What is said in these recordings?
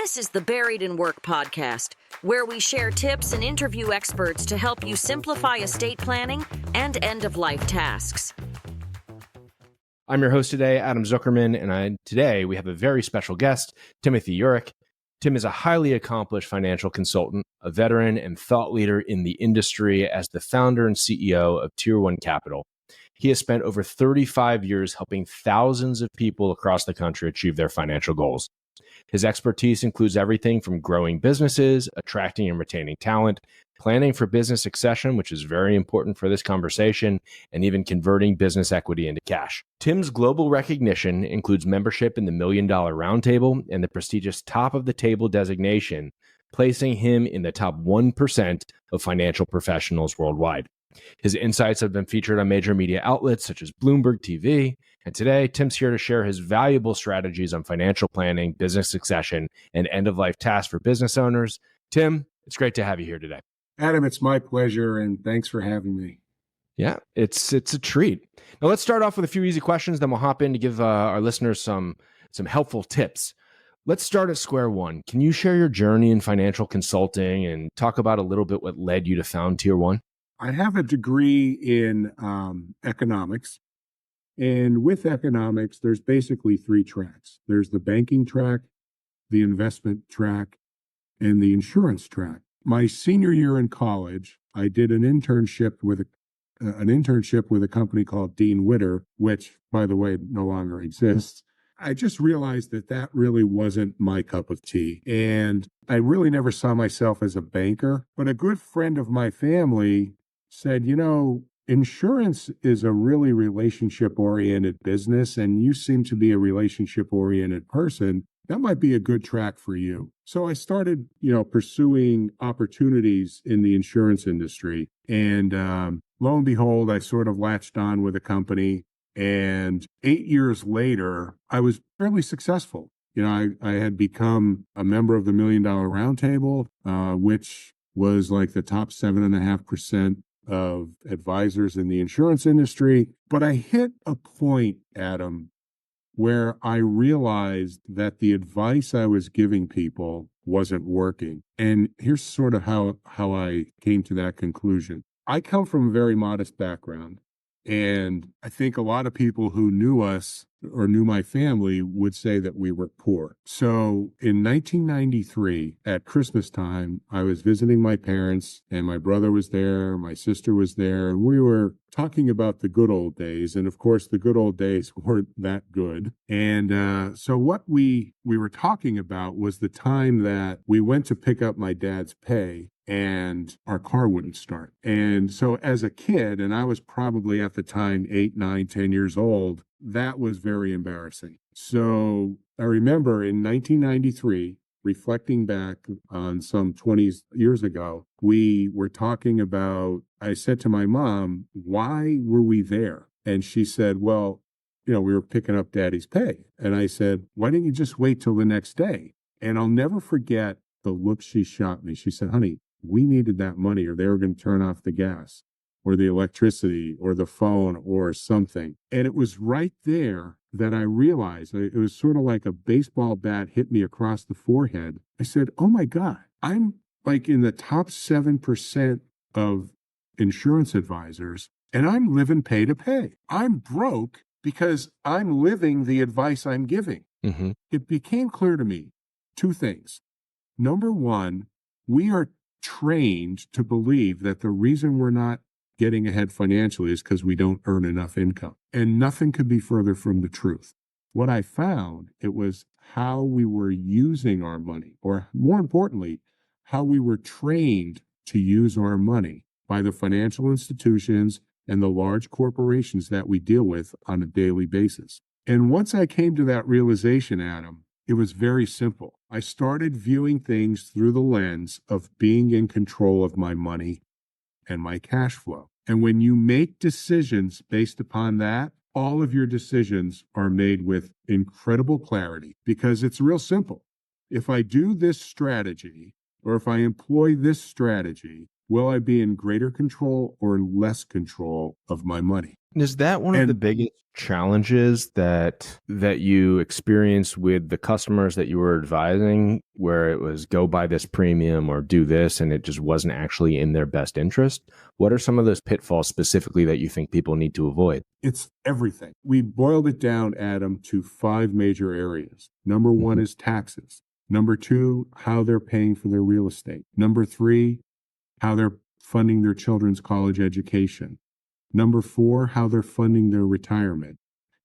This is the Buried in Work podcast, where we share tips and interview experts to help you simplify estate planning and end-of-life tasks. I'm your host today, Adam Zuckerman, and today we have a very special guest, Tim Yurek. Tim is a highly accomplished financial consultant, a veteran and thought leader in the industry as the founder and CEO of Tier 1 Capital. He has spent over 35 years helping thousands of people across the country achieve their financial goals. His expertise includes everything from growing businesses, attracting and retaining talent, planning for business succession, which is very important for this conversation, and even converting business equity into cash. Tim's global recognition includes membership in the $1 Million Roundtable and the prestigious Top of the Table designation, placing him in the top 1% of financial professionals worldwide. His insights have been featured on major media outlets such as Bloomberg TV. And today, Tim's here to share his valuable strategies on financial planning, business succession, and end-of-life tasks for business owners. Tim, it's great to have you here today. Adam, it's my pleasure, and thanks for having me. Yeah, it's a treat. Now, let's start off with a few easy questions, then we'll hop in to give our listeners some helpful tips. Let's start at square one. Can you share your journey in financial consulting and talk about a little bit what led you to found Tier 1? I have a degree in economics, and with economics, there's basically three tracks. There's the banking track, the investment track, and the insurance track. My senior year in college, I did an internship with a company called Dean Witter, which, by the way, no longer exists. I just realized that really wasn't my cup of tea, and I really never saw myself as a banker. But a good friend of my family said, insurance is a really relationship-oriented business, and you seem to be a relationship-oriented person. That might be a good track for you. So I started, pursuing opportunities in the insurance industry. And lo and behold, I sort of latched on with a company. And 8 years later, I was fairly successful. I had become a member of the $1 Million Roundtable, which was like the top 7.5% of advisors in the insurance industry. But I hit a point, Adam, where I realized that the advice I was giving people wasn't working. And here's sort of how I came to that conclusion. I come from a very modest background. And I think a lot of people who knew us or knew my family would say that we were poor. So in 1993, at Christmas time, I was visiting my parents, and my brother was there, my sister was there, and we were talking about the good old days. And of course, the good old days weren't that good. And so what we were talking about was the time that we went to pick up my dad's pay, and our car wouldn't start. And so as a kid, and I was probably at the time 8, 9, 10 years old, that was very embarrassing. So I remember in 1993, reflecting back on some 20 years ago, we were talking about, I said to my mom, why were we there? And she said, well, we were picking up Daddy's pay. And I said, why didn't you just wait till the next day? And I'll never forget the look she shot me. She said, honey, we needed that money, or they were going to turn off the gas or the electricity or the phone or something. And it was right there that I realized, it was sort of like a baseball bat hit me across the forehead. I said, oh my God, I'm like in the top 7% of insurance advisors, and I'm living pay to pay. I'm broke because I'm living the advice I'm giving. Mm-hmm. It became clear to me two things. Number one, we are trained to believe that the reason we're not getting ahead financially is because we don't earn enough income. And nothing could be further from the truth. What I found, it was how we were using our money, or more importantly, how we were trained to use our money by the financial institutions and the large corporations that we deal with on a daily basis. And once I came to that realization, Adam, it was very simple. I started viewing things through the lens of being in control of my money and my cash flow. And when you make decisions based upon that, all of your decisions are made with incredible clarity, because it's real simple. If I do this strategy, or if I employ this strategy, will I be in greater control or less control of my money? Is that one of the biggest challenges that you experienced with the customers that you were advising, where it was go buy this premium or do this, and it just wasn't actually in their best interest? What are some of those pitfalls specifically that you think people need to avoid? It's everything. We boiled it down, Adam, to 5 major areas. Number 1 is taxes. Number 2, how they're paying for their real estate. Number 3, how they're funding their children's college education. Number 4, how they're funding their retirement.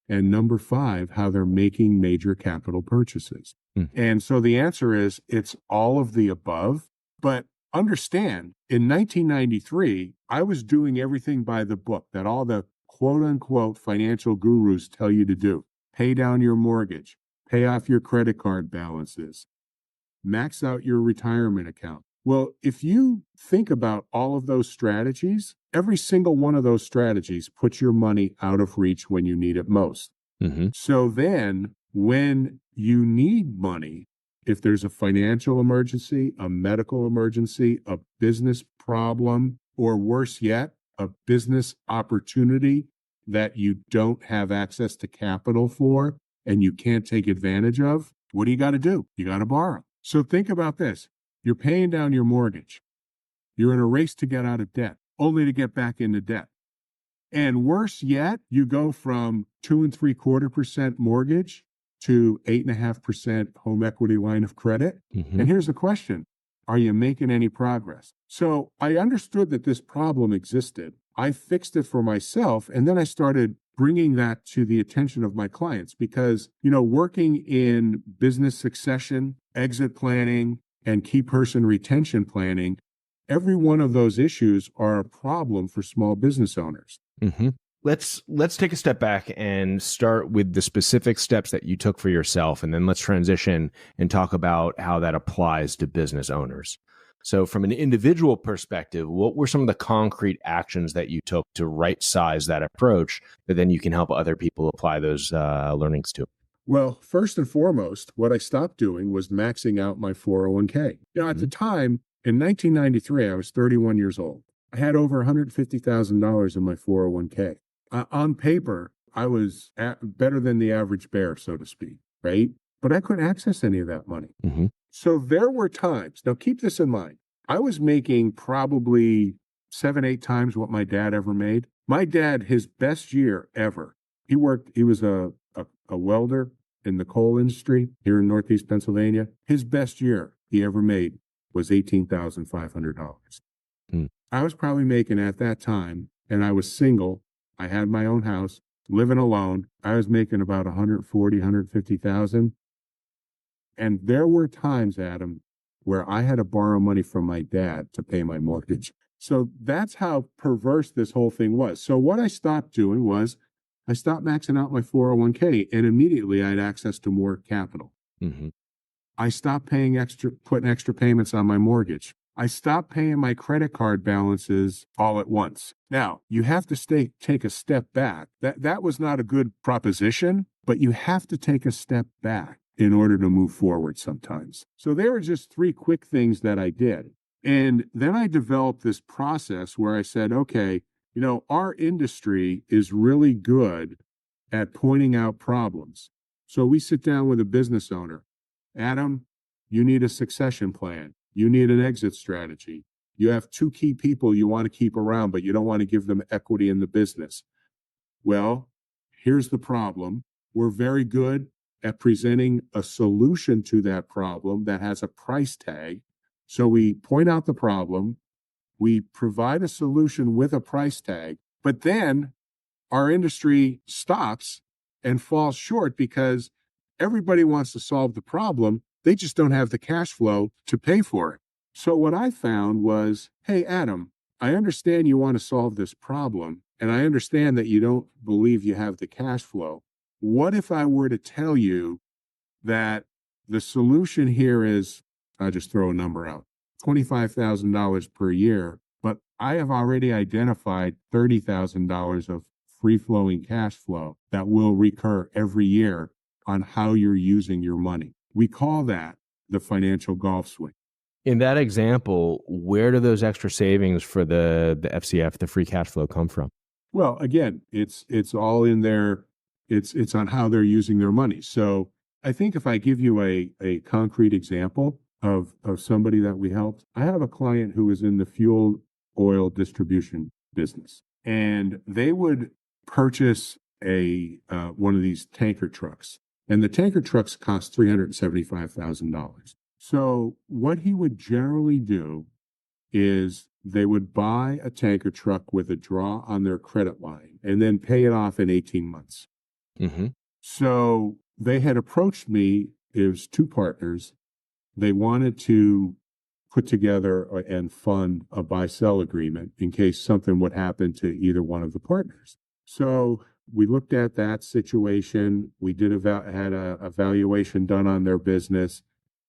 And number 5, how they're making major capital purchases. And so the answer is it's all of the above. But understand, in 1993, I was doing everything by the book that all the quote unquote financial gurus tell you to do. Pay down your mortgage, pay off your credit card balances, max out your retirement account. Well, if you think about all of those strategies, every single one of those strategies puts your money out of reach when you need it most. So then when you need money, if there's a financial emergency, a medical emergency, a business problem, or worse yet, a business opportunity that you don't have access to capital for and you can't take advantage of, what do? You got to borrow. So think about this. You're paying down your mortgage. You're in a race to get out of debt, only to get back into debt. And worse yet, you go from 2.75% mortgage to 8.5% home equity line of credit. And here's the question. Are you making any progress? So I understood that this problem existed. I fixed it for myself. And then I started bringing that to the attention of my clients because, working in business succession, exit planning, and key person retention planning, every one of those issues are a problem for small business owners. Let's take a step back and start with the specific steps that you took for yourself, and then let's transition and talk about how that applies to business owners. So from an individual perspective, what were some of the concrete actions that you took to right-size that approach that then you can help other people apply those learnings to? Well, first and foremost, what I stopped doing was maxing out my 401k. At the time, in 1993, I was 31 years old. I had over $150,000 in my 401k. On paper, I was better than the average bear, so to speak, right? But I couldn't access any of that money. So there were times, now keep this in mind, I was making probably 7, 8 times what my dad ever made. My dad, his best year ever, he was a welder in the coal industry here in Northeast Pennsylvania. His best year he ever made was $18,500. I was probably making at that time, and I was single, I had my own house, living alone, I was making about $140,000, $150,000. And there were times, Adam, where I had to borrow money from my dad to pay my mortgage. So that's how perverse this whole thing was. So what I stopped doing was I stopped maxing out my 401k, and immediately I had access to more capital. I stopped putting extra payments on my mortgage. I stopped paying my credit card balances all at once. Now, you have to take a step back. That was not a good proposition, but you have to take a step back in order to move forward sometimes. So there were just 3 quick things that I did. And then I developed this process where I said, okay, our industry is really good at pointing out problems. So we sit down with a business owner. Adam, you need a succession plan. You need an exit strategy. You have 2 key people you want to keep around, but you don't want to give them equity in the business. Well, here's the problem. We're very good at presenting a solution to that problem that has a price tag. So we point out the problem, we provide a solution with a price tag, but then our industry stops and falls short because everybody wants to solve the problem. They just don't have the cash flow to pay for it. So what I found was, hey, Adam, I understand you want to solve this problem, and I understand that you don't believe you have the cash flow. What if I were to tell you that the solution here is, I'll just throw a number out, $25,000 per year, but I have already identified $30,000 of free-flowing cash flow that will recur every year on how you're using your money. We call that the financial golf swing. In that example, where do those extra savings for the FCF, the free cash flow, come from? Well, again, it's all in their, it's on how they're using their money. So I think if I give you a concrete example of somebody that we helped, I have a client who is in the fuel oil distribution business, and they would purchase a one of these tanker trucks, and the tanker trucks cost $375,000. So what he would generally do is they would buy a tanker truck with a draw on their credit line and then pay it off in 18 months. Mm-hmm. So they had approached me. It was two partners. They wanted to put together and fund a buy-sell agreement in case something would happen to either one of the partners. So we looked at that situation. We had a evaluation done on their business,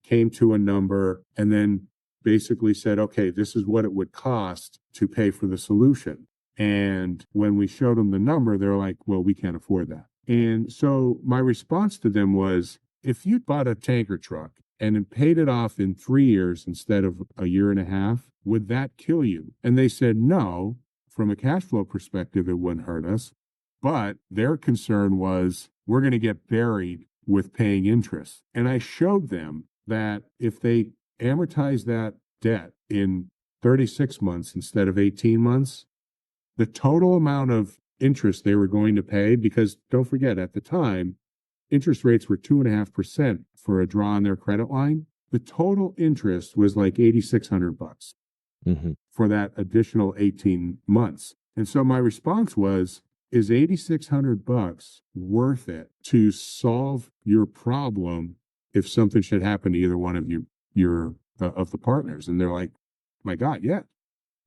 came to a number, and then basically said, okay, this is what it would cost to pay for the solution. And when we showed them the number, they're like, well, we can't afford that. And so my response to them was, if you bought a tanker truck and then paid it off in 3 years instead of a year and a half, would that kill you? And they said, no, from a cash flow perspective, it wouldn't hurt us. But their concern was, we're going to get buried with paying interest. And I showed them that if they amortize that debt in 36 months instead of 18 months, the total amount of interest they were going to pay, because don't forget, at the time, interest rates were 2.5% for a draw on their credit line. The total interest was like $8,600 for that additional 18 months. And so my response was, is $8,600 worth it to solve your problem if something should happen to either one of your of the partners? And they're like, my God, yeah.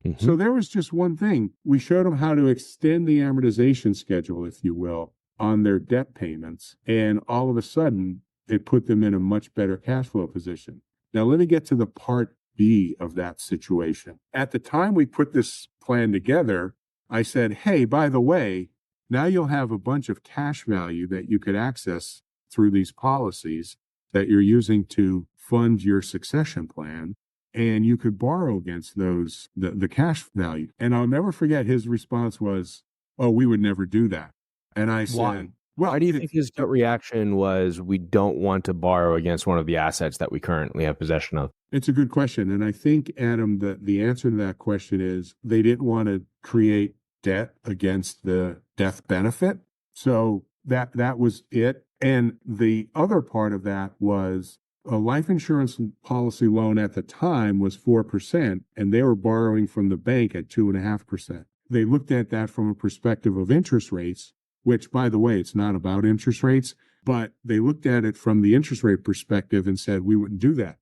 Mm-hmm. So there was just one thing. We showed them how to extend the amortization schedule, if you will, on their debt payments. And all of a sudden, it put them in a much better cash flow position. Now, let me get to the part B of that situation. At the time we put this plan together, I said, hey, by the way, now you'll have a bunch of cash value that you could access through these policies that you're using to fund your succession plan. And you could borrow against those, the cash value. And I'll never forget his response was, oh, we would never do that. And I said, well, why do you think his gut reaction was, we don't want to borrow against one of the assets that we currently have possession of? It's a good question. And I think, Adam, the answer to that question is they didn't want to create debt against the death benefit. So that was it. And the other part of that was, a life insurance policy loan at the time was 4%, and they were borrowing from the bank at 2.5%. They looked at that from a perspective of interest rates, which, by the way, it's not about interest rates, but they looked at it from the interest rate perspective and said, we wouldn't do that.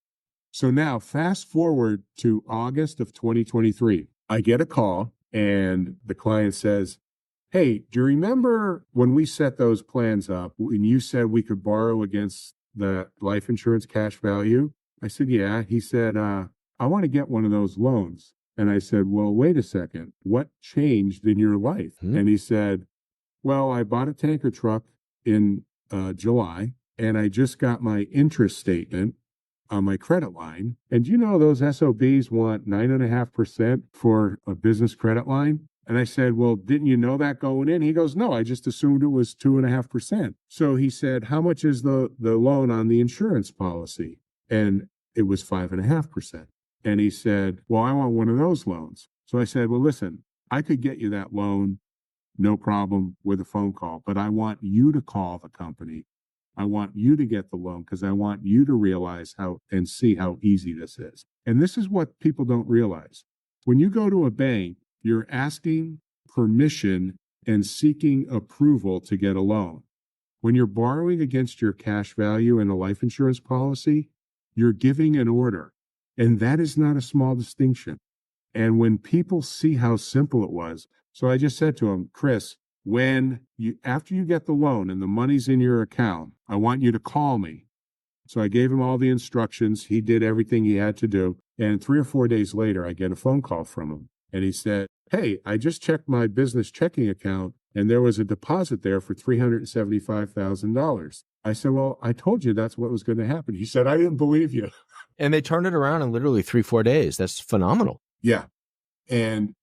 So now fast forward to August of 2023, I get a call and the client says, hey, do you remember when we set those plans up and you said we could borrow against the life insurance cash value? I said, yeah. He said, I want to get one of those loans. And I said, well, wait a second. What changed in your life? And he said, well, I bought a tanker truck in July, and I just got my interest statement on my credit line. And you know, those SOBs want 9.5% for a business credit line. And I said, well, didn't you know that going in? He goes, no, I just assumed it was 2.5%. So he said, how much is the loan on the insurance policy? And it was 5.5%. And he said, well, I want one of those loans. So I said, well, listen, I could get you that loan, no problem, with a phone call, but I want you to call the company. I want you to get the loan because I want you to realize how and see how easy this is. And this is what people don't realize. When you go to a bank, you're asking permission and seeking approval to get a loan. When you're borrowing against your cash value in a life insurance policy, you're giving an order. And that is not a small distinction. And when people see how simple it was, so I just said to him, Chris, after you get the loan and the money's in your account, I want you to call me. So I gave him all the instructions. He did everything he had to do. And 3 or 4 days later, I get a phone call from him. And he said, hey, I just checked my business checking account and there was a deposit there for $375,000. I said, well, I told you that's what was going to happen. He said, I didn't believe you. And they turned it around in literally 3-4 days. That's phenomenal. Yeah. And,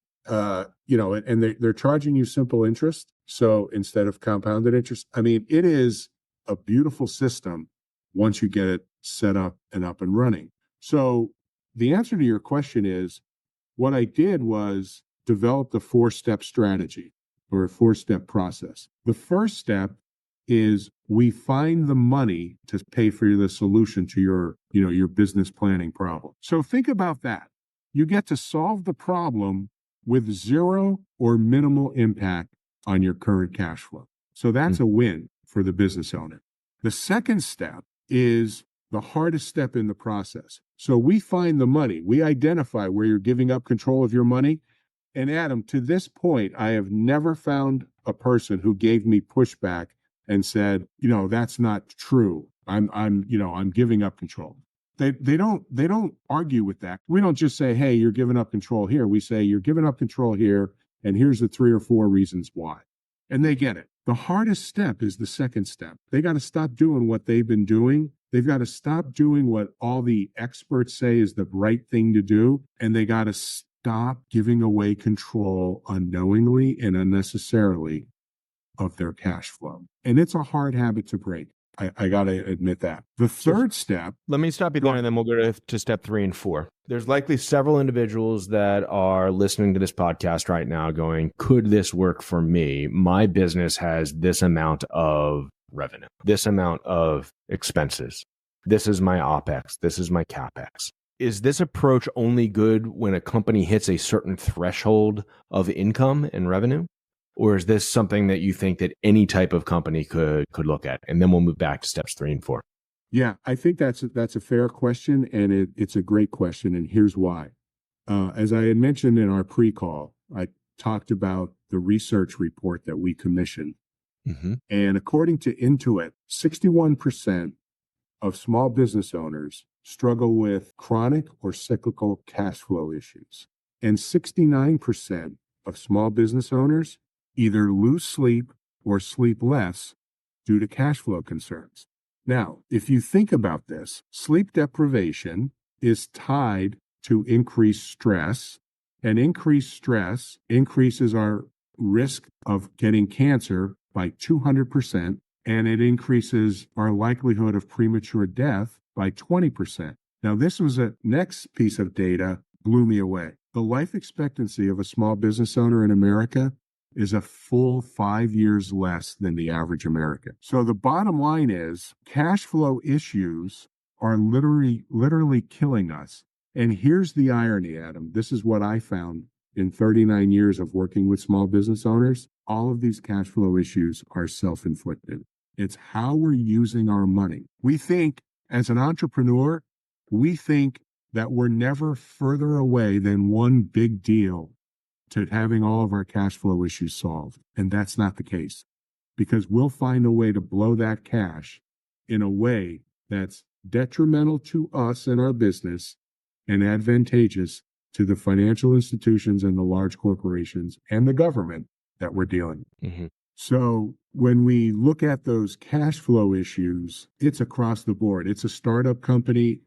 and they're charging you simple interest. So instead of compounded interest, I mean, it is a beautiful system once you get it set up and running. So the answer to your question is, what I did was develop the 4-step strategy or a 4-step process. The first step is we find the money to pay for the solution to your business planning problem. So think about that. You get to solve the problem with zero or minimal impact on your current cash flow. So that's a win for the business owner. The second step is the hardest step in the process. So we find the money. We identify where you're giving up control of your money. And Adam, to this point, I have never found a person who gave me pushback and said, that's not true. I'm giving up control. They don't argue with that. We don't just say, hey, you're giving up control here. We say you're giving up control here, and here's the 3 or 4 reasons why. And they get it. The hardest step is the second step. They got to stop doing what they've been doing. They've got to stop doing what all the experts say is the right thing to do. And they got to stop giving away control unknowingly and unnecessarily of their cash flow. And it's a hard habit to break. I got to admit that. The third step. Let me stop you there, and then we'll go to step 3 and 4. There's likely several individuals that are listening to this podcast right now going, could this work for me? My business has this amount of revenue, this amount of expenses. This is my OPEX. This is my CAPEX. Is this approach only good when a company hits a certain threshold of income and revenue? Or is this something that you think that any type of company could look at? And then we'll move back to steps 3 and 4. Yeah, I think that's a fair question, and it's a great question, and here's why. As I had mentioned in our pre-call, I talked about the research report that we commissioned. Mm-hmm. And according to Intuit, 61% of small business owners struggle with chronic or cyclical cash flow issues. And 69% of small business owners either lose sleep or sleep less due to cash flow concerns. Now, if you think about this, sleep deprivation is tied to increased stress, and increased stress increases our risk of getting cancer by 200%, and it increases our likelihood of premature death by 20%. Now, this was a next piece of data blew me away. The life expectancy of a small business owner in America is a full 5 years less than the average American. So the bottom line is cash flow issues are literally killing us. And here's the irony, Adam. This is what I found in 39 years of working with small business owners. All of these cash flow issues are self-inflicted. It's how we're using our money. We think, as an entrepreneur, we think that we're never further away than one big deal to having all of our cash flow issues solved. And that's not the case, because we'll find a way to blow that cash in a way that's detrimental to us and our business and advantageous to the financial institutions and the large corporations and the government that we're dealing with. Mm-hmm. So when we look at those cash flow issues, it's across the board. It's a startup company.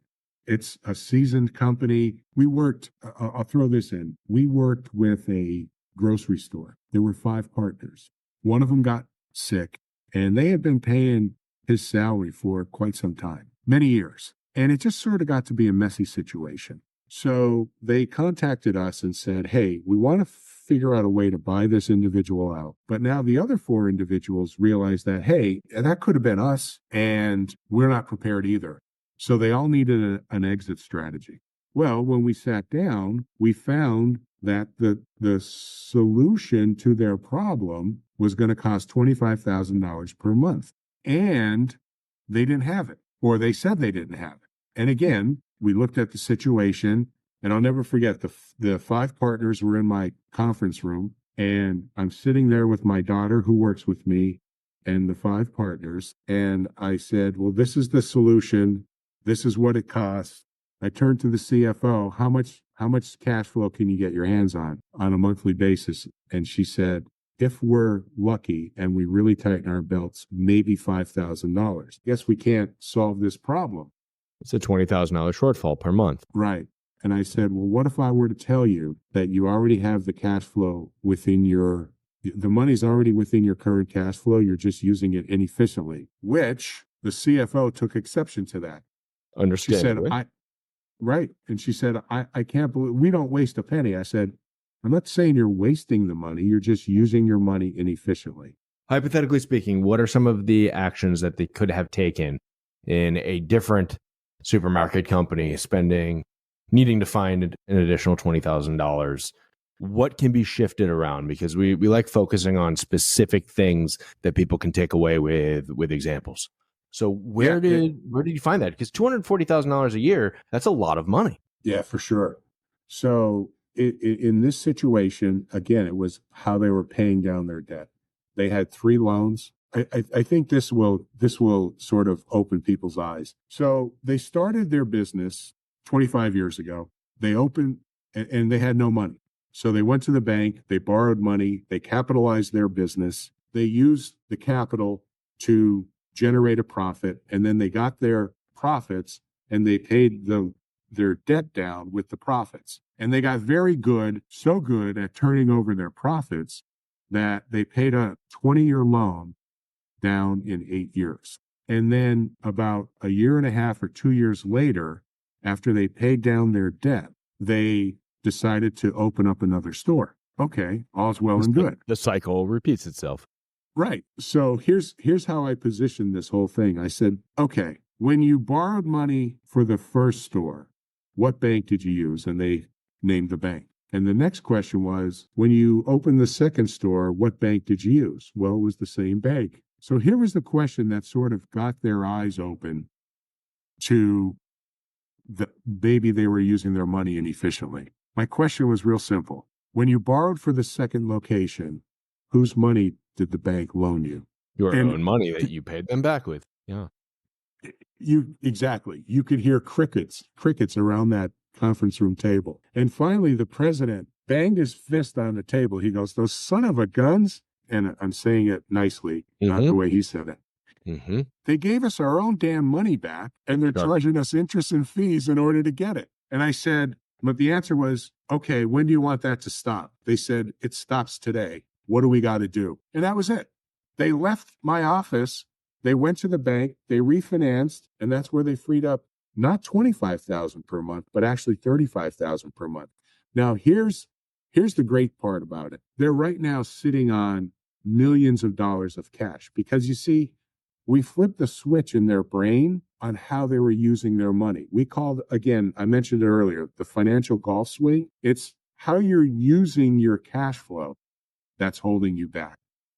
It's a seasoned company. We worked, I'll throw this in. We worked with a grocery store. There were 5 partners. One of them got sick, and they had been paying his salary for quite some time, many years. And it just sort of got to be a messy situation. So they contacted us and said, hey, we want to figure out a way to buy this individual out. But now the other 4 individuals realized that, hey, that could have been us, and we're not prepared either. So they all needed an exit strategy. Well, when we sat down, we found that the solution to their problem was going to cost $25,000 per month. And they didn't have it, or they said they didn't have it. And again, we looked at the situation, and I'll never forget, the 5 partners were in my conference room, and I'm sitting there with my daughter who works with me and the 5 partners. And I said, well, this is the solution. This is what it costs. I turned to the CFO, how much cash flow can you get your hands on a monthly basis? And she said, if we're lucky and we really tighten our belts, maybe $5,000. Yes, we can't solve this problem. It's a $20,000 shortfall per month. Right. And I said, well, what if I were to tell you that you already have the cash flow the money's already within your current cash flow. You're just using it inefficiently, which the CFO took exception to that. Understandably. She said, right. And she said, I can't believe we don't waste a penny. I said, I'm not saying you're wasting the money. You're just using your money inefficiently. Hypothetically speaking, what are some of the actions that they could have taken in a different supermarket company needing to find an additional $20,000? What can be shifted around? Because we like focusing on specific things that people can take away with examples. So where did you find that? Because $240,000 a year, that's a lot of money. Yeah, for sure. So in this situation, again, it was how they were paying down their debt. They had 3 loans. I think this will sort of open people's eyes. So they started their business 25 years ago. They opened and they had no money. So they went to the bank, they borrowed money, they capitalized their business. They used the capital to generate a profit, and then they got their profits and they paid their debt down with the profits. And they got very good, so good at turning over their profits that they paid a 20-year loan down in 8 years. And then about a year and a half or 2 years later, after they paid down their debt, they decided to open up another store. Okay, all's well and good. The cycle repeats itself. Right. So here's how I positioned this whole thing. I said, okay, when you borrowed money for the first store, what bank did you use? And they named the bank. And the next question was, when you opened the second store, what bank did you use? Well, it was the same bank. So here was the question that sort of got their eyes open to maybe they were using their money inefficiently. My question was real simple. When you borrowed for the second location, whose money did the bank loan you? Your own money that you paid them back with. Yeah. Exactly. You could hear crickets around that conference room table. And finally, the president banged his fist on the table. He goes, those son of a guns. And I'm saying it nicely, not the way he said it. Mm-hmm. They gave us our own damn money back, and they're charging us interest and fees in order to get it. And I said, but the answer was, okay, when do you want that to stop? They said, it stops today. What do we got to do? And that was it. They left my office. They went to the bank. They refinanced. And that's where they freed up not $25,000 per month, but actually $35,000 per month. Now, here's the great part about it. They're right now sitting on millions of dollars of cash because, you see, we flipped the switch in their brain on how they were using their money. We called, again, I mentioned it earlier, the financial golf swing. It's how you're using your cash flow that's holding you back.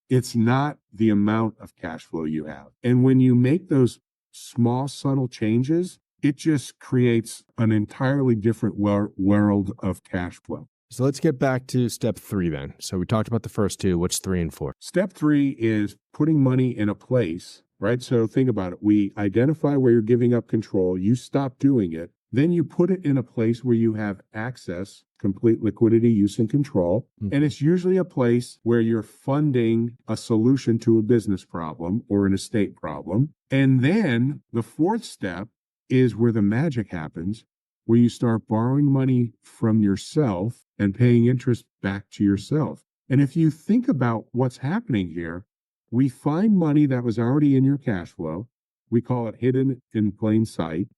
It's not the amount of cash flow you have. And when you make those small, subtle changes, it just creates an entirely different world of cash flow. So let's get back to step 3 then. So we talked about the first 2. What's 3 and 4? Step 3 is putting money in a place, right? So think about it. We identify where you're giving up control. You stop doing it. Then you put it in a place where you have access, complete liquidity, use, and control. Mm-hmm. And it's usually a place where you're funding a solution to a business problem or an estate problem. And then the 4th step is where the magic happens, where you start borrowing money from yourself and paying interest back to yourself. And if you think about what's happening here, we find money that was already in your cash flow. We call it hidden in plain sight.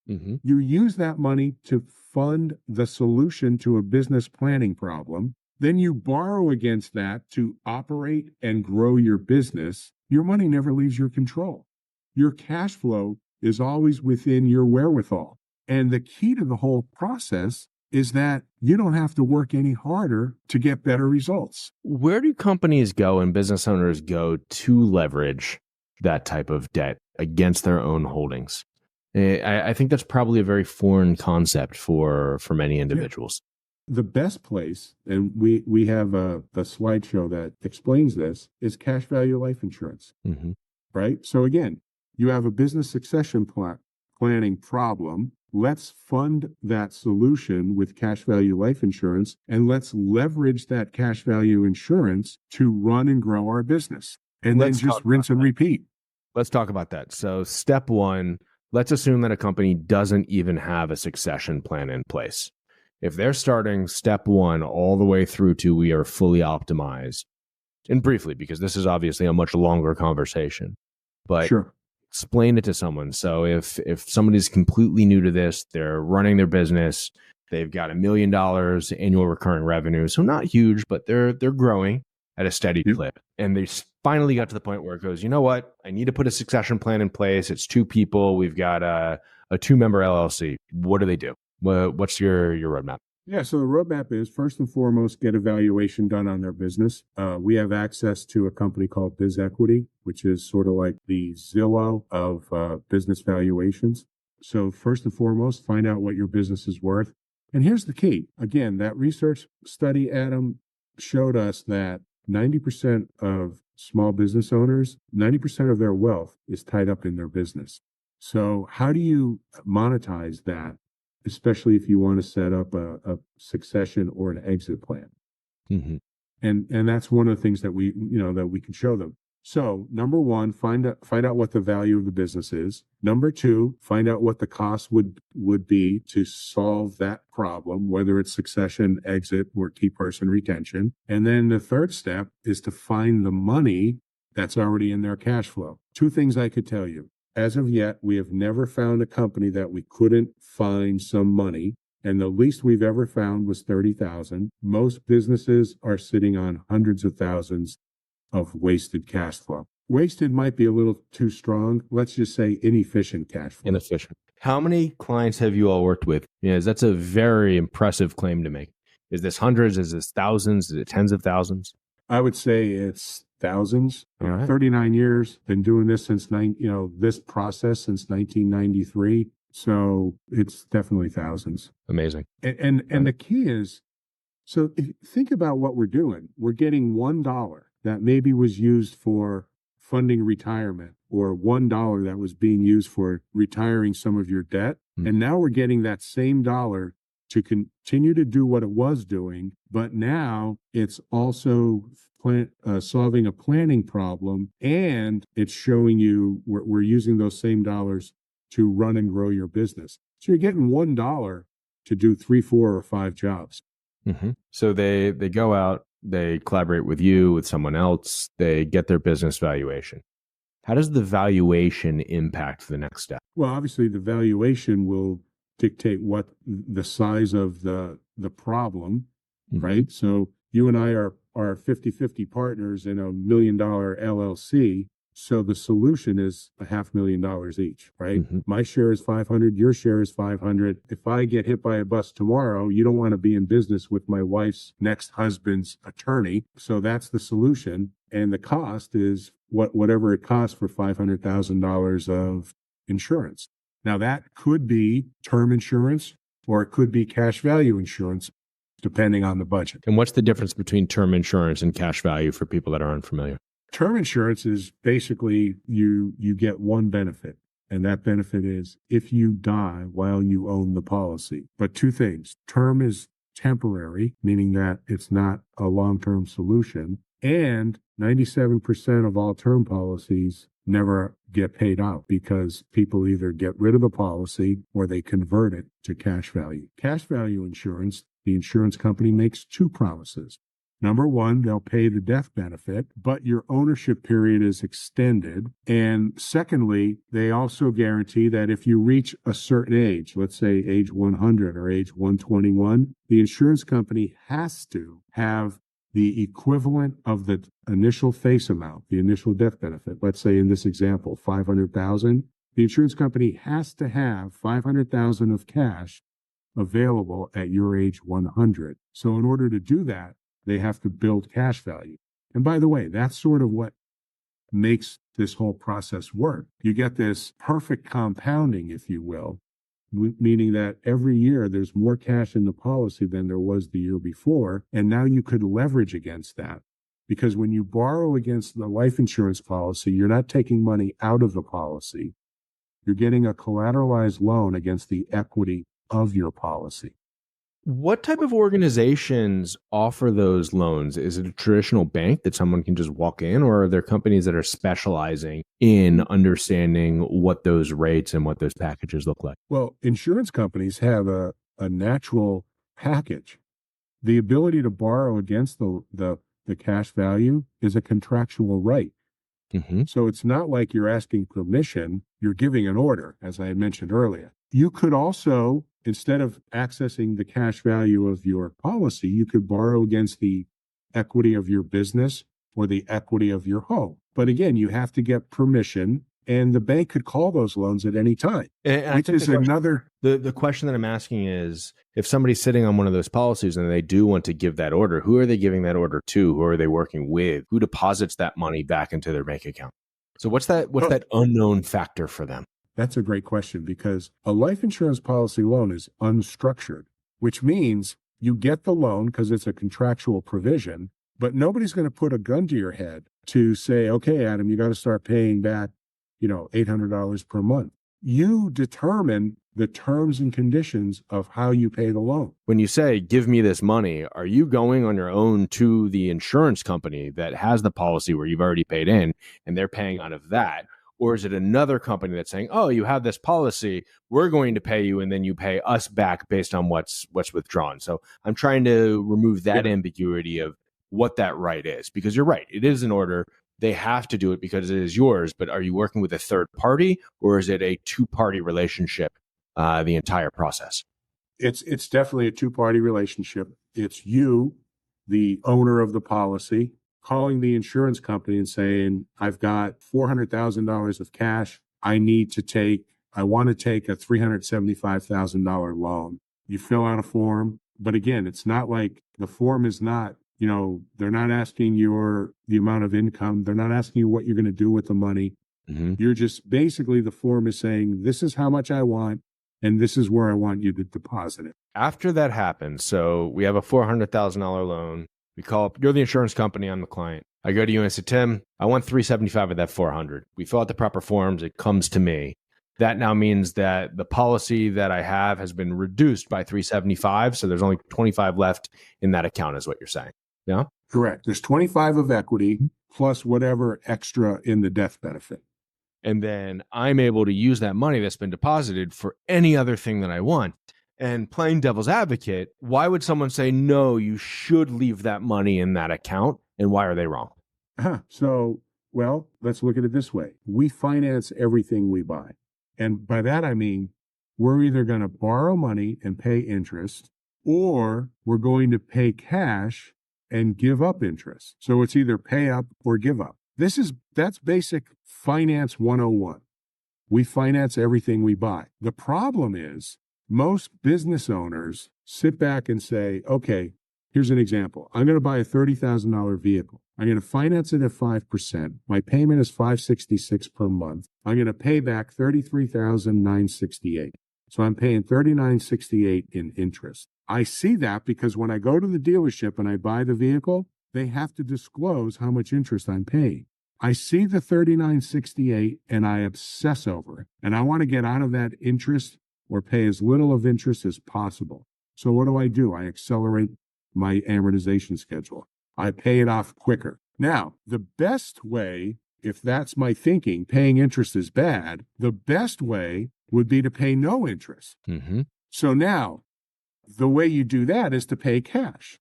Mm-hmm. You use that money to fund the solution to a business planning problem. Then you borrow against that to operate and grow your business. Your money never leaves your control. Your cash flow is always within your wherewithal. And the key to the whole process is that you don't have to work any harder to get better results. Where do companies go and business owners go to leverage that type of debt against their own holdings? I think that's probably a very foreign concept for many individuals. Yeah. The best place, and we have a slideshow that explains this, is cash value life insurance, mm-hmm. right? So again, you have a business succession planning problem. Let's fund that solution with cash value life insurance, and let's leverage that cash value insurance to run and grow our business. And then just rinse and repeat. Let's talk about that. So step 1, let's assume that a company doesn't even have a succession plan in place. if they're starting step one all the way through to we are fully optimized, and briefly, because this is obviously a much longer conversation, but Sure. explain it to someone. So if somebody's completely new to this, they're running their business, they've got $1 million annual recurring revenue, so not huge, but they're growing at a steady clip, and they finally got to the point where it goes, you know what, I need to put a succession plan in place. It's 2 people. We've got a 2-member LLC. What do they do? What's your roadmap? Yeah, so the roadmap is, first and foremost, get a valuation done on their business. We have access to a company called Biz Equity, which is sort of like the Zillow of business valuations. So first and foremost, find out what your business is worth. And here's the key. Again, that research study, Adam, showed us that 90% of small business owners, 90% of their wealth is tied up in their business. So how do you monetize that, especially if you want to set up a succession or an exit plan? Mm-hmm. And that's one of the things that we can show them. So number one, find out what the value of the business is. Number two, find out what the cost would be to solve that problem, whether it's succession, exit, or key person retention. And then the third step is to find the money that's already in their cash flow. 2 things I could tell you. As of yet, we have never found a company that we couldn't find some money, and the least we've ever found was $30,000. Most businesses are sitting on hundreds of thousands of wasted cash flow. Wasted might be a little too strong. Let's just say inefficient cash flow. Inefficient. How many clients have you all worked with? That's a very impressive claim to make. Is this hundreds? Is this thousands? Is it tens of thousands? I would say it's thousands. All right. 39 years, been doing this since this process since 1993. So it's definitely thousands. Amazing. And the key is, so think about what we're doing. We're getting $1 that maybe was used for funding retirement, or $1 that was being used for retiring some of your debt. Mm-hmm. And now we're getting that same dollar to continue to do what it was doing, but now it's also solving a planning problem, and it's showing you we're using those same dollars to run and grow your business. So you're getting $1 to do 3, 4, or 5 jobs. Mm-hmm. So they go out, they collaborate with you, with someone else, they get their business valuation. How does the valuation impact the next step? Well, obviously the valuation will dictate what the size of the problem, Mm-hmm. right? So you and I are 50-50 partners in a $1 million LLC. So the solution is $500,000 each, right? Mm-hmm. My share is 500, your share is 500. If I get hit by a bus tomorrow, you don't want to be in business with my wife's next husband's attorney. So that's the solution. And the cost is whatever it costs for $500,000 of insurance. Now that could be term insurance, or it could be cash value insurance, depending on the budget. And what's the difference between term insurance and cash value for people that are unfamiliar? Term insurance is basically you get one benefit, and that benefit is if you die while you own the policy. But 2 things. Term is temporary, meaning that it's not a long-term solution, and 97% of all term policies never get paid out because people either get rid of the policy or they convert it to cash value. Cash value insurance, the insurance company makes 2 promises. Number one, they'll pay the death benefit, but your ownership period is extended. And secondly, they also guarantee that if you reach a certain age, let's say age 100 or age 121, the insurance company has to have the equivalent of the initial face amount, the initial death benefit. Let's say in this example, $500,000. The insurance company has to have $500,000 of cash available at your age 100. So in order to do that, they have to build cash value. And by the way, that's sort of what makes this whole process work. You get this perfect compounding, if you will, meaning that every year there's more cash in the policy than there was the year before. And now you could leverage against that. Because when you borrow against the life insurance policy, you're not taking money out of the policy. You're getting a collateralized loan against the equity of your policy. What type of organizations offer those loans? Is it a traditional bank that someone can just walk in, or are there companies that are specializing in understanding what those rates and what those packages look like? Well, insurance companies have a natural package. The ability to borrow against the cash value is a contractual right. Mm-hmm. So it's not like you're asking permission, you're giving an order, as I had mentioned earlier. You could also, instead of accessing the cash value of your policy, you could borrow against the equity of your business or the equity of your home. But again, you have to get permission, and the bank could call those loans at any time. And I Which think is another. the question that I'm asking is, if somebody's sitting on one of those policies and they do want to give that order, who are they giving that order to? Who are they working with? Who deposits that money back into their bank account? So what's that unknown factor for them? That's a great question, because a life insurance policy loan is unstructured, which means you get the loan because it's a contractual provision, but nobody's going to put a gun to your head to say, okay, Adam, you got to start paying back, $800 per month. You determine the terms and conditions of how you pay the loan. When you say, give me this money, are you going on your own to the insurance company that has the policy where you've already paid in and they're paying out of that? Or is it another company that's saying, oh, you have this policy, we're going to pay you, and then you pay us back based on what's withdrawn? So I'm trying to remove that ambiguity of what that right is, because you're right. It is an order. They have to do it because it is yours, but are you working with a third party, or is it a two-party relationship, the entire process? It's definitely a two-party relationship. It's you, the owner of the policy, calling the insurance company and saying, I've got $400,000 of cash. I want to take a $375,000 loan. You fill out a form, but again, it's not like the form is not, they're not asking the amount of income. They're not asking you what you're going to do with the money. Mm-hmm. You're just basically, the form is saying, this is how much I want, and this is where I want you to deposit it. After that happens, so we have a $400,000 loan. We call up, you're the insurance company, I'm the client. I go to you and I say, Tim, I want $375 of that $400. We fill out the proper forms. It comes to me. That now means that the policy that I have has been reduced by $375. So there's only $25 left in that account, is what you're saying. Yeah? Correct. There's $25 of equity plus whatever extra in the death benefit. And then I'm able to use that money that's been deposited for any other thing that I want. And playing devil's advocate, why would someone say, no, you should leave that money in that account? And why are they wrong? So, let's look at it this way. We finance everything we buy. And by that, I mean, we're either going to borrow money and pay interest, or we're going to pay cash and give up interest. So it's either pay up or give up. That's basic finance 101. We finance everything we buy. The problem is, most business owners sit back and say, okay, here's an example. I'm going to buy a $30,000 vehicle. I'm going to finance it at 5%. My payment is $566 per month. I'm going to pay back $33,968. So I'm paying $39.68 in interest. I see that because when I go to the dealership and I buy the vehicle, they have to disclose how much interest I'm paying. I see the $39.68 and I obsess over it. And I want to get out of that interest or pay as little of interest as possible. So what do? I accelerate my amortization schedule. I pay it off quicker. Now, the best way, if that's my thinking, paying interest is bad, the best way would be to pay no interest. Mm-hmm. So now, the way you do that is to pay cash.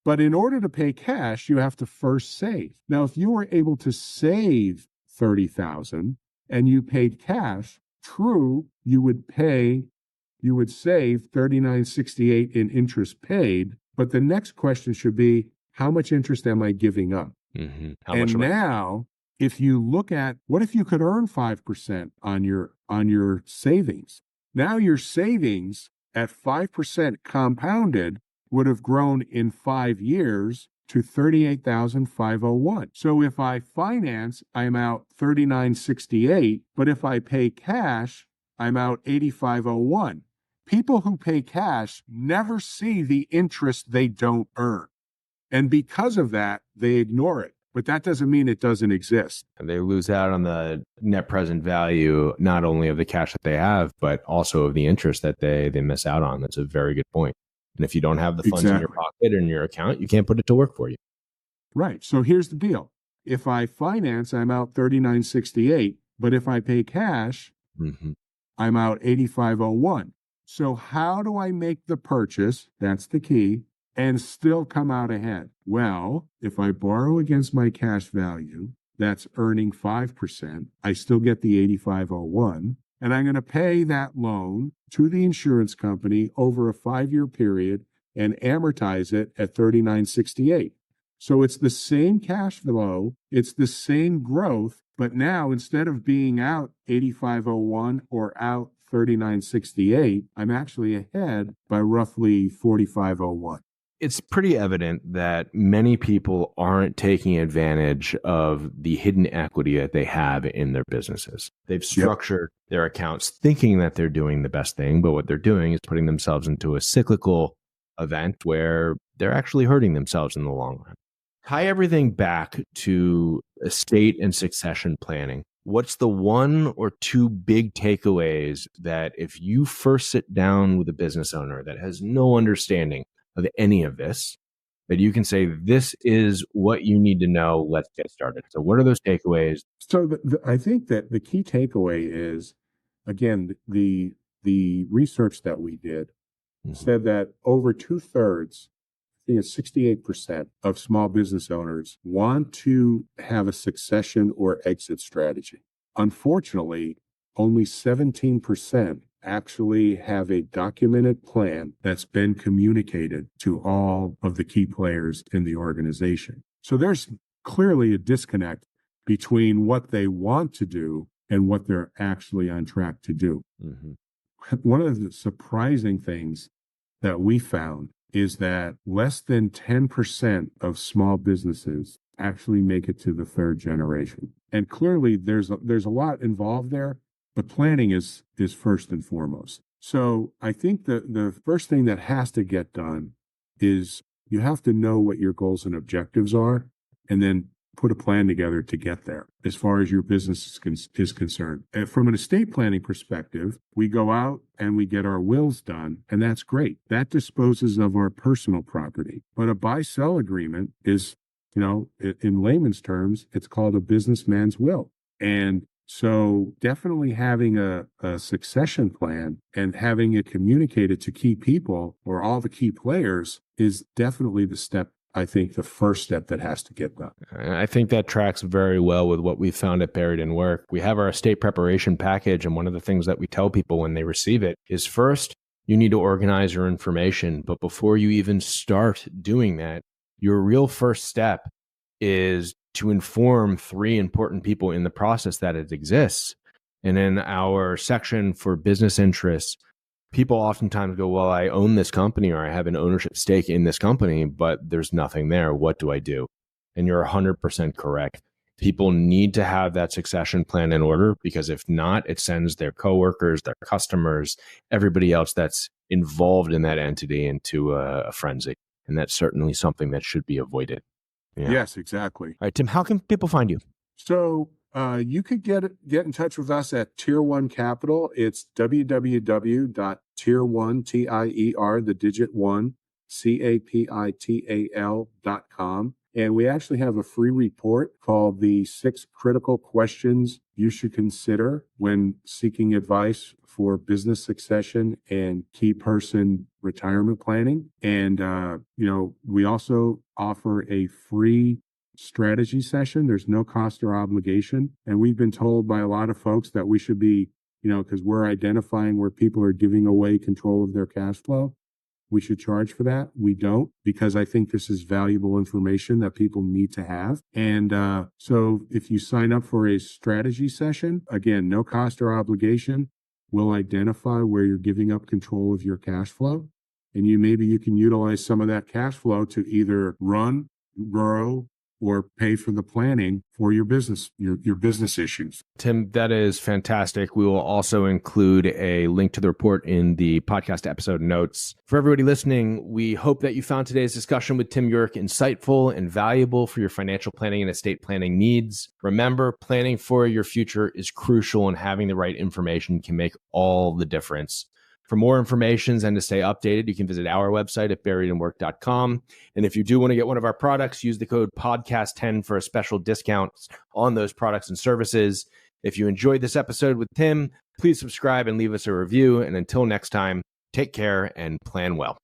But in order to pay cash, you have to first save. Now, if you were able to save $30,000 and you paid cash, true, you would save $39.68 in interest paid. But the next question should be, how much interest am I giving up? Mm-hmm. And now, if you look at, what if you could earn 5% on your savings? Now your savings at 5% compounded would have grown in 5 years to $38,501. So if I finance, I'm out $39.68, but if I pay cash, I'm out $85.01. People who pay cash never see the interest they don't earn. And because of that, they ignore it. But that doesn't mean it doesn't exist. And they lose out on the net present value, not only of the cash that they have, but also of the interest that they miss out on. That's a very good point. And if you don't have the funds in your pocket or in your account, you can't put it to work for you. Right. So here's the deal. If I finance, I'm out $39.68. But if I pay cash, I'm out $85.01. So how do I make the purchase? That's the key. And still come out ahead. Well, if I borrow against my cash value, that's earning 5%. I still get the 8501. And I'm going to pay that loan to the insurance company over a 5-year period and amortize it at 3968. So it's the same cash flow, it's the same growth, but now instead of being out 8501 or out 3968, I'm actually ahead by roughly 4501. It's pretty evident that many people aren't taking advantage of the hidden equity that they have in their businesses. They've structured their accounts thinking that they're doing the best thing, but what they're doing is putting themselves into a cyclical event where they're actually hurting themselves in the long run. Tie everything back to estate and succession planning. What's the one or two big takeaways that if you first sit down with a business owner that has no understanding of any of this, that you can say, this is what you need to know, let's get started? So what are those takeaways? So I think that the key takeaway is, again, the research that we did said that over 2/3, I think it's 68% of small business owners want to have a succession or exit strategy. Unfortunately, only 17% actually have a documented plan that's been communicated to all of the key players in the organization. So there's clearly a disconnect between what they want to do and what they're actually on track to do. One of the surprising things that we found is that less than 10% of small businesses actually make it to the third generation. And clearly there's a lot involved there, but planning is first and foremost. So I think that the first thing that has to get done is you have to know what your goals and objectives are, and then put a plan together to get there as far as your business is concerned. And from an estate planning perspective, we go out and we get our wills done, and that's great. That disposes of our personal property. But a buy-sell agreement is, in layman's terms, it's called a businessman's will. And so definitely having a succession plan and having it communicated to key people or all the key players is definitely the step, I think, the first step that has to get done. I think that tracks very well with what we found at Buried in Work. We have our estate preparation package, and one of the things that we tell people when they receive it is, first, you need to organize your information. But before you even start doing that, your real first step is to inform 3 important people in the process that it exists. And in our section for business interests, people oftentimes go, well, I own this company or I have an ownership stake in this company, but there's nothing there. What do I do? And you're 100% correct. People need to have that succession plan in order, because if not, it sends their coworkers, their customers, everybody else that's involved in that entity into a frenzy. And that's certainly something that should be avoided. Yeah. Yes, exactly. All right, Tim, how can people find you? So you could get in touch with us at Tier 1 Capital. It's www.tier1, T-I-E-R, the digit 1, capital.com. And we actually have a free report called the 6 Critical Questions You Should Consider When Seeking Advice for Business Succession and Key Person Retirement Planning. And, we also offer a free strategy session. There's no cost or obligation. And we've been told by a lot of folks that we should be, because we're identifying where people are giving away control of their cash flow, we should charge for that. We don't, because I think this is valuable information that people need to have. And so if you sign up for a strategy session, again, no cost or obligation, we'll identify where you're giving up control of your cash flow. And maybe you can utilize some of that cash flow to either run, grow, or pay for the planning for your business, your business issues. Tim, that is fantastic. We will also include a link to the report in the podcast episode notes. For everybody listening, we hope that you found today's discussion with Tim Yurek insightful and valuable for your financial planning and estate planning needs. Remember, planning for your future is crucial, and having the right information can make all the difference. For more information and to stay updated, you can visit our website at buriedinwork.com. And if you do want to get one of our products, use the code podcast10 for a special discount on those products and services. If you enjoyed this episode with Tim, please subscribe and leave us a review. And until next time, Take care and plan well.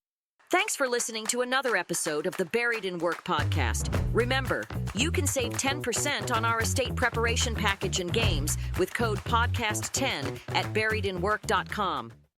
Thanks for listening to another episode of the Buried in Work podcast. Remember, you can save 10% on our estate preparation package and games with code podcast10 at buriedinwork.com.